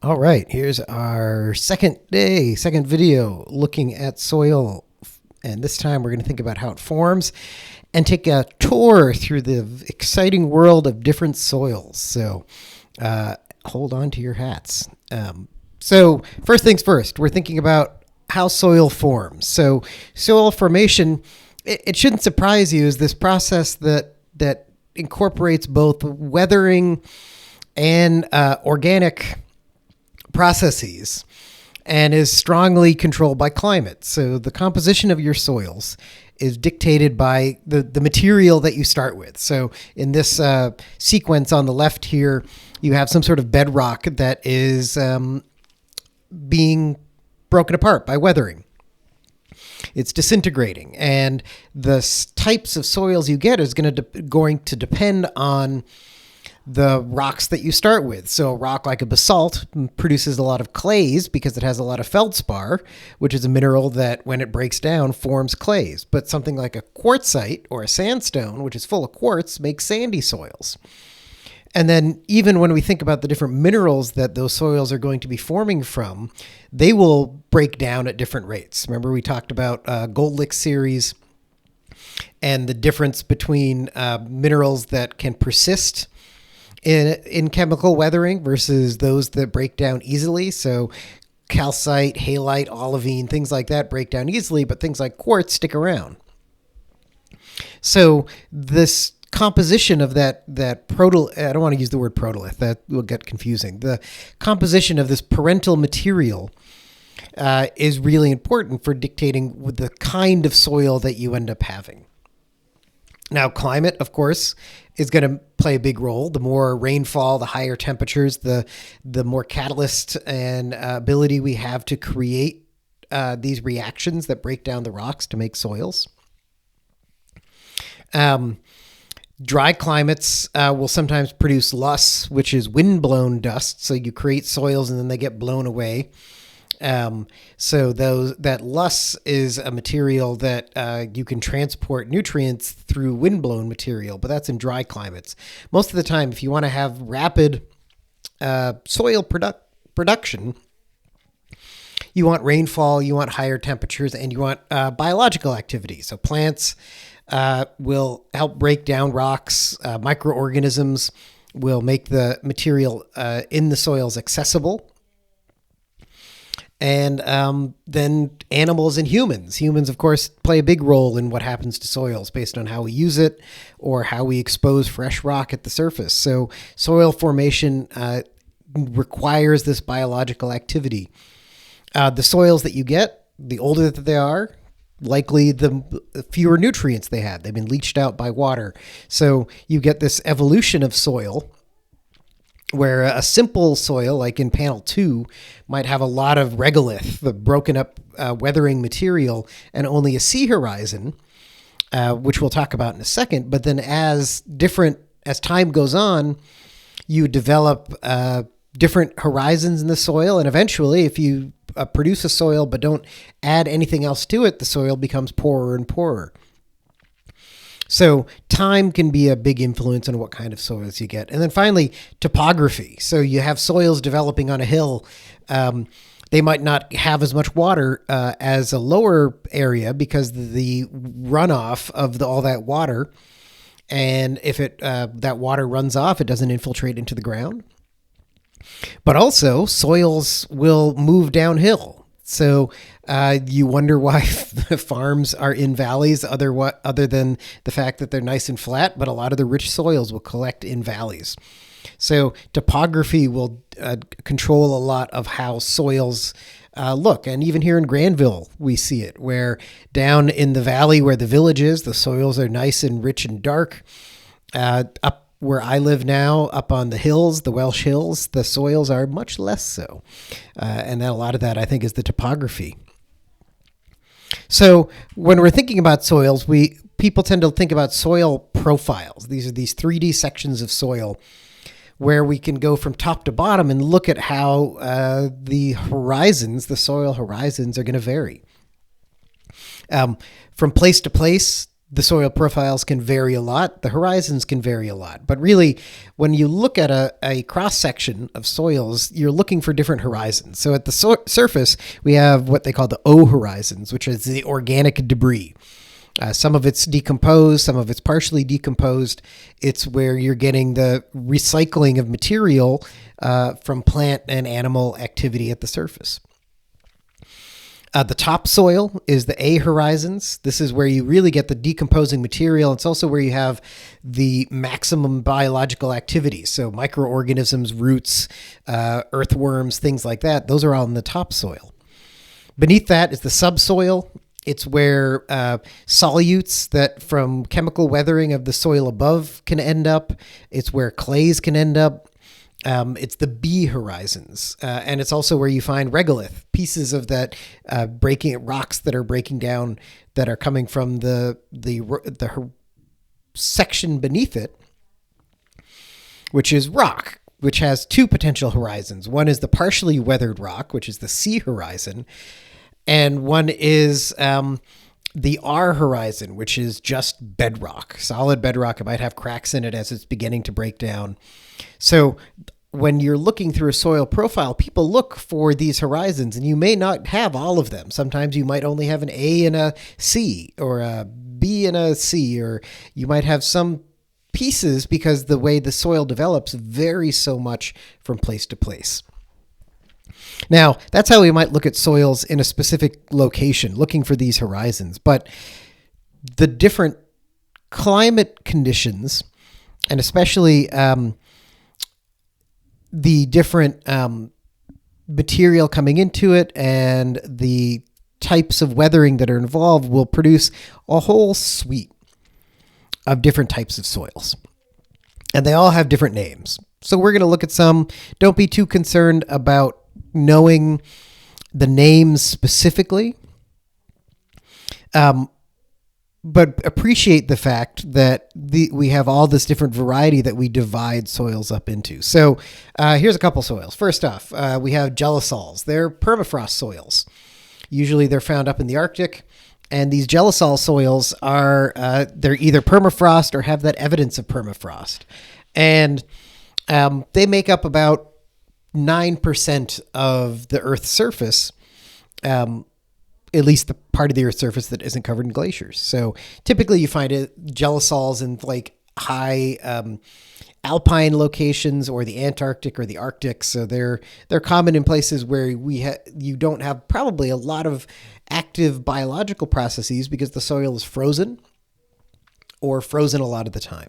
All right, here's our second video looking at soil. And this time we're going to think about how it forms and take a tour through the exciting world of different soils. So hold on to your hats. So first things first, we're thinking about how soil forms. So soil formation, it shouldn't surprise you, is this process that incorporates both weathering and organic processes and is strongly controlled by climate. So the composition of your soils is dictated by the material that you start with. So in this sequence on the left here, you have some sort of bedrock that is being broken apart by weathering. It's disintegrating, and the types of soils you get is going to depend on the rocks that you start with. So a rock like a basalt produces a lot of clays because it has a lot of feldspar, which is a mineral that when it breaks down forms clays. But something like a quartzite or a sandstone, which is full of quartz, makes sandy soils. And then even when we think about the different minerals that those soils are going to be forming from, they will break down at different rates. Remember we talked about Goldlick series and the difference between minerals that can persist in chemical weathering versus those that break down easily. So calcite, halite, olivine, things like that break down easily, but things like quartz stick around. So this composition of that I don't want to use the word protolith, that will get confusing. The composition of this parental material is really important for dictating the kind of soil that you end up having. Now, climate, of course, is going to play a big role. The more rainfall, the higher temperatures, the more catalyst and ability we have to create these reactions that break down the rocks to make soils. Dry climates will sometimes produce loess, which is wind-blown dust. So you create soils and then they get blown away. So that loess is a material that you can transport nutrients through windblown material, but that's in dry climates. Most of the time, if you want to have rapid soil production, you want rainfall, you want higher temperatures, and you want biological activity. So plants will help break down rocks. Microorganisms will make the material in the soils accessible. And then animals and humans. Humans, of course, play a big role in what happens to soils based on how we use it or how we expose fresh rock at the surface. So soil formation requires this biological activity. The soils that you get, the older that they are, likely the fewer nutrients they had. They've been leached out by water. So you get this evolution of soil where a simple soil, like in panel 2, might have a lot of regolith, the broken up weathering material, and only a sea horizon, which we'll talk about in a second. But then as time goes on, you develop different horizons in the soil. And eventually, if you produce a soil but don't add anything else to it, the soil becomes poorer and poorer. So time can be a big influence on what kind of soils you get. And then finally, topography. So you have soils developing on a hill. They might not have as much water as a lower area because the runoff of all that water. And if that water runs off, it doesn't infiltrate into the ground. But also, soils will move downhill. So you wonder why farms are in valleys other than the fact that they're nice and flat, but a lot of the rich soils will collect in valleys. So topography will control a lot of how soils look. And even here in Granville, we see it, where down in the valley where the village is, the soils are nice and rich and dark. Up where I live now, up on the hills, the Welsh Hills, the soils are much less so. And a lot of that, I think, is the topography. So when we're thinking about soils, people tend to think about soil profiles. These are these 3D sections of soil where we can go from top to bottom and look at how the soil horizons are going to vary. From place to place, The soil profiles can vary a lot. The horizons can vary a lot. But really, when you look at a cross-section of soils, you're looking for different horizons. So at the surface, we have what they call the O horizons, which is the organic debris. Some of it's decomposed, some of it's partially decomposed. It's where you're getting the recycling of material from plant and animal activity at the surface. The topsoil is the A horizons. This is where you really get the decomposing material. It's also where you have the maximum biological activity. So microorganisms, roots, earthworms, things like that. Those are all in the topsoil. Beneath that is the subsoil. It's where solutes that from chemical weathering of the soil above can end up. It's where clays can end up. It's the B horizons, and it's also where you find regolith, pieces of that breaking rocks that are breaking down that are coming from the section beneath it, which is rock, which has two potential horizons. One is the partially weathered rock, which is the C horizon, and one is the R horizon, which is just bedrock, solid bedrock. It might have cracks in it as it's beginning to break down. So when you're looking through a soil profile, people look for these horizons, and you may not have all of them. Sometimes you might only have an A and a C, or a B and a C, or you might have some pieces because the way the soil develops varies so much from place to place. Now, that's how we might look at soils in a specific location, looking for these horizons. But the different climate conditions, and especially the different material coming into it and the types of weathering that are involved, will produce a whole suite of different types of soils. And they all have different names. So we're going to look at some. Don't be too concerned about knowing the names specifically, but appreciate the fact that we have all this different variety that we divide soils up into. So here's a couple soils. First off, we have gelisols. They're permafrost soils. Usually they're found up in the Arctic, and these gelisol soils are they're either permafrost or have that evidence of permafrost, and they make up about 9% of the Earth's surface, at least the part of the Earth's surface that isn't covered in glaciers. So typically you find gelisols in like high alpine locations, or the Antarctic or the Arctic. So they're common in places where you don't have probably a lot of active biological processes because the soil is frozen or frozen a lot of the time.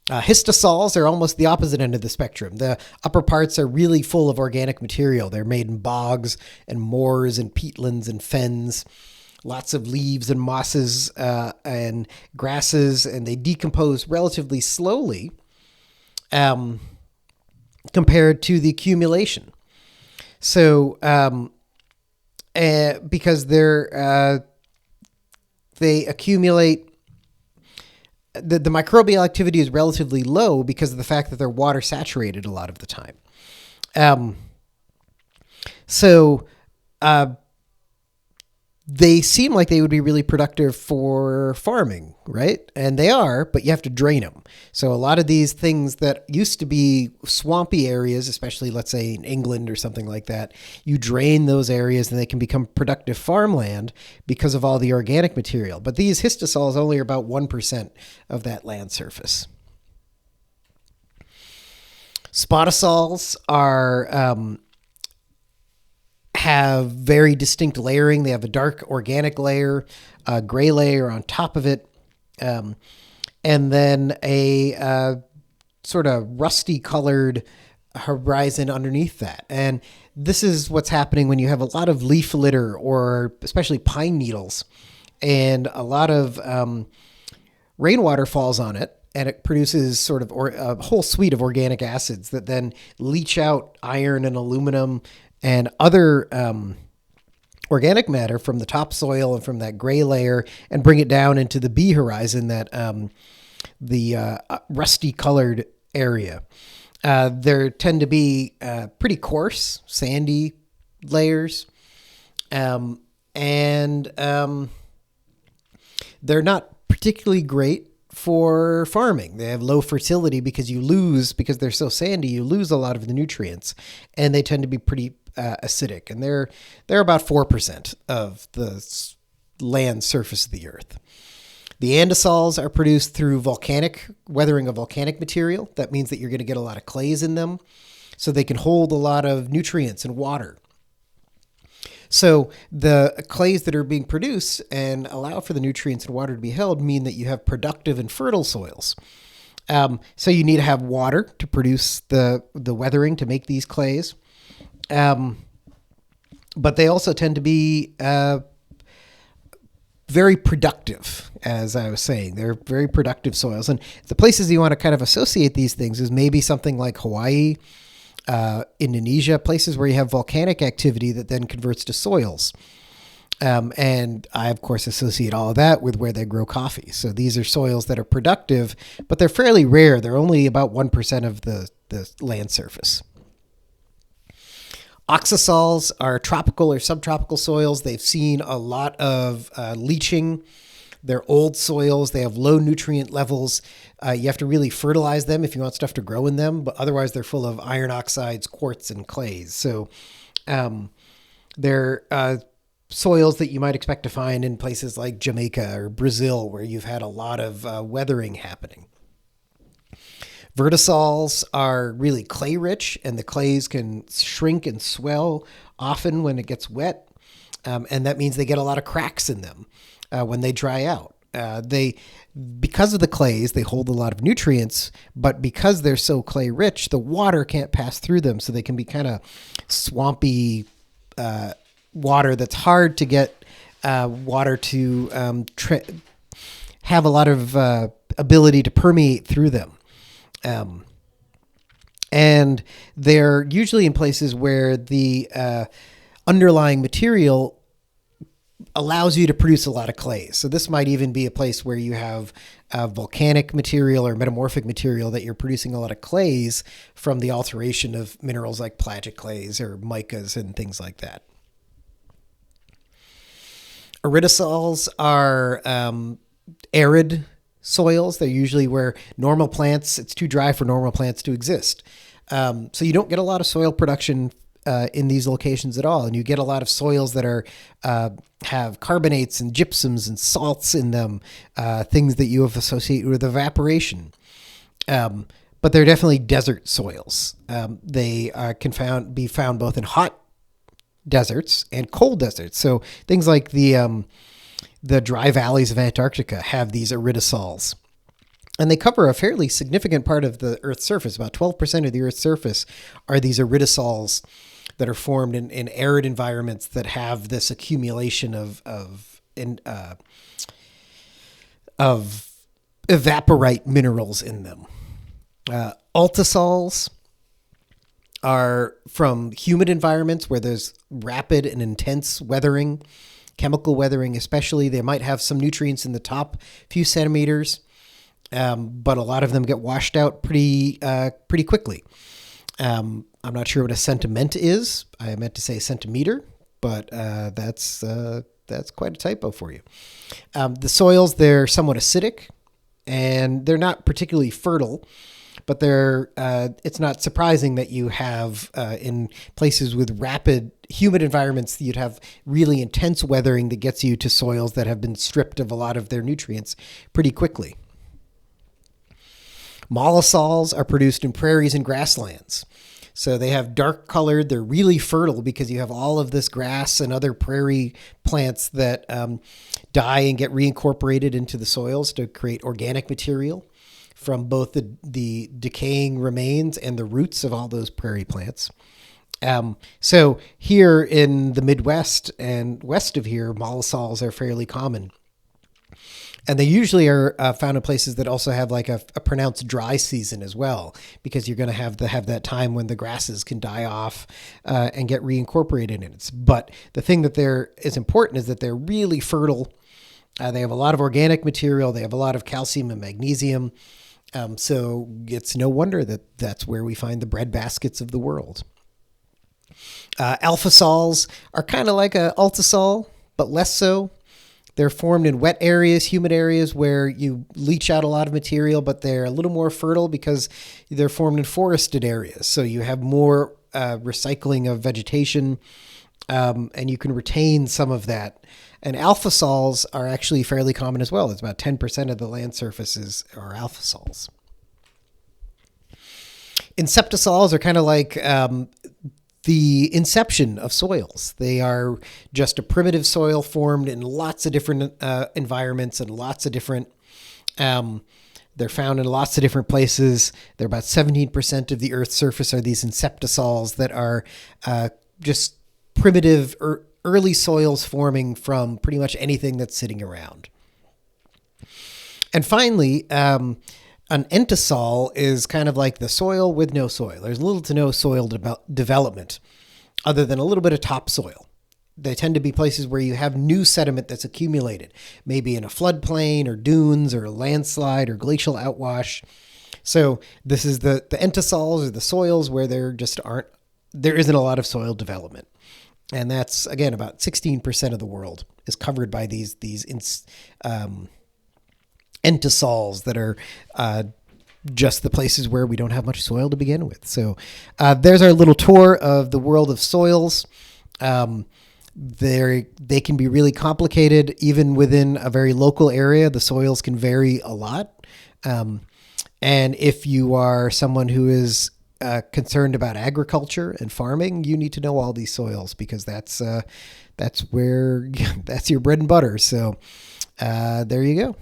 Histosols are almost the opposite end of the spectrum. The upper parts are really full of organic material. They're made in bogs and moors and peatlands and fens, lots of leaves and mosses and grasses, and they decompose relatively slowly compared to the accumulation. So because they accumulate, the microbial activity is relatively low because of the fact that they're water saturated a lot of the time. They seem like they would be really productive for farming, right? And they are, but you have to drain them. So a lot of these things that used to be swampy areas, especially let's say in England or something like that, you drain those areas and they can become productive farmland because of all the organic material. But these histosols only are about 1% of that land surface. Spotosols have very distinct layering. They have a dark organic layer, a gray layer on top of it, and then a sort of rusty colored horizon underneath that. And this is what's happening when you have a lot of leaf litter, or especially pine needles, and a lot of rainwater falls on it, and it produces sort of a whole suite of organic acids that then leach out iron and aluminum and other organic matter from the topsoil and from that gray layer, and bring it down into the B horizon, that the rusty colored area. There tend to be pretty coarse, sandy layers, and they're not particularly great for farming. They have low fertility because because they're so sandy, you lose a lot of the nutrients, and they tend to be pretty acidic. And they're about 4% of the land surface of the earth. The andisols are produced through weathering of volcanic material. That means that you're going to get a lot of clays in them, so they can hold a lot of nutrients and water. So the clays that are being produced and allow for the nutrients and water to be held mean that you have productive and fertile soils. So you need to have water to produce the weathering to make these clays. But they also tend to be very productive, as I was saying. They're very productive soils. And the places you want to kind of associate these things is maybe something like Hawaii, Indonesia, places where you have volcanic activity that then converts to soils. And I, of course, associate all of that with where they grow coffee. So these are soils that are productive, but they're fairly rare. They're only about 1% of the land surface. Oxisols are tropical or subtropical soils. They've seen a lot of leaching. They're old soils. They have low nutrient levels. You have to really fertilize them if you want stuff to grow in them, but otherwise they're full of iron oxides, quartz, and clays. So they're soils that you might expect to find in places like Jamaica or Brazil, where you've had a lot of weathering happening. Vertisols are really clay rich, and the clays can shrink and swell often when it gets wet. And that means they get a lot of cracks in them when they dry out. Because of the clays, they hold a lot of nutrients, but because they're so clay rich, the water can't pass through them. So they can be kind of swampy water that's hard to get water to have a lot of ability to permeate through them. And they're usually in places where the underlying material allows you to produce a lot of clays. So this might even be a place where you have volcanic material or metamorphic material that you're producing a lot of clays from the alteration of minerals like plagioclase or micas and things like that. Iridosols are arid soils. They're usually where it's too dry for normal plants to exist. So you don't get a lot of soil production in these locations at all. And you get a lot of soils that have carbonates and gypsums and salts in them, things that you have associated with evaporation. But they're definitely desert soils. They can be found both in hot deserts and cold deserts. So things like the dry valleys of Antarctica have these iridosols. And they cover a fairly significant part of the Earth's surface. About 12% of the Earth's surface are these iridosols that are formed in arid environments that have this accumulation of evaporite minerals in them. Altisols are from humid environments where there's rapid and intense weathering, chemical weathering especially. They might have some nutrients in the top few centimeters, but a lot of them get washed out pretty quickly. I'm not sure what a centimet is. I meant to say centimeter, but that's quite a typo for you. The soils, they're somewhat acidic, and they're not particularly fertile, but it's not surprising that you have in places with rapid humid environments, you'd have really intense weathering that gets you to soils that have been stripped of a lot of their nutrients pretty quickly. Mollisols are produced in prairies and grasslands. So they have dark colored, they're really fertile because you have all of this grass and other prairie plants that die and get reincorporated into the soils to create organic material from both the decaying remains and the roots of all those prairie plants. So here in the Midwest and west of here, mollisols are fairly common. And they usually are found in places that also have like a pronounced dry season as well, because you're going to have that time when the grasses can die off and get reincorporated in it. But the thing that is important is that they're really fertile. They have a lot of organic material. They have a lot of calcium and magnesium. So it's no wonder that that's where we find the bread baskets of the world. Alpha sols are kind of like a altisol, but less so. They're formed in wet areas, humid areas where you leach out a lot of material, but they're a little more fertile because they're formed in forested areas. So you have more recycling of vegetation, and you can retain some of that. And alpha sols are actually fairly common as well. It's about 10% of the land surfaces are alpha sols. Inceptisols are kind of like the inception of soils. They are just a primitive soil formed in lots of different environments and lots of different, they're found in lots of different places. They're about 17% of the Earth's surface are these inceptisols that are just primitive early soils forming from pretty much anything that's sitting around. And finally, an entisol is kind of like the soil with no soil. There's little to no soil development other than a little bit of topsoil. They tend to be places where you have new sediment that's accumulated, maybe in a floodplain or dunes or a landslide or glacial outwash. So this is the entisols or the soils where there isn't a lot of soil development. And that's, again, about 16% of the world is covered by these entisols that are just the places where we don't have much soil to begin with. So there's our little tour of the world of soils. They can be really complicated. Even within a very local area, the soils can vary a lot. And if you are someone who is concerned about agriculture and farming, you need to know all these soils because that's where that's your bread and butter. So there you go.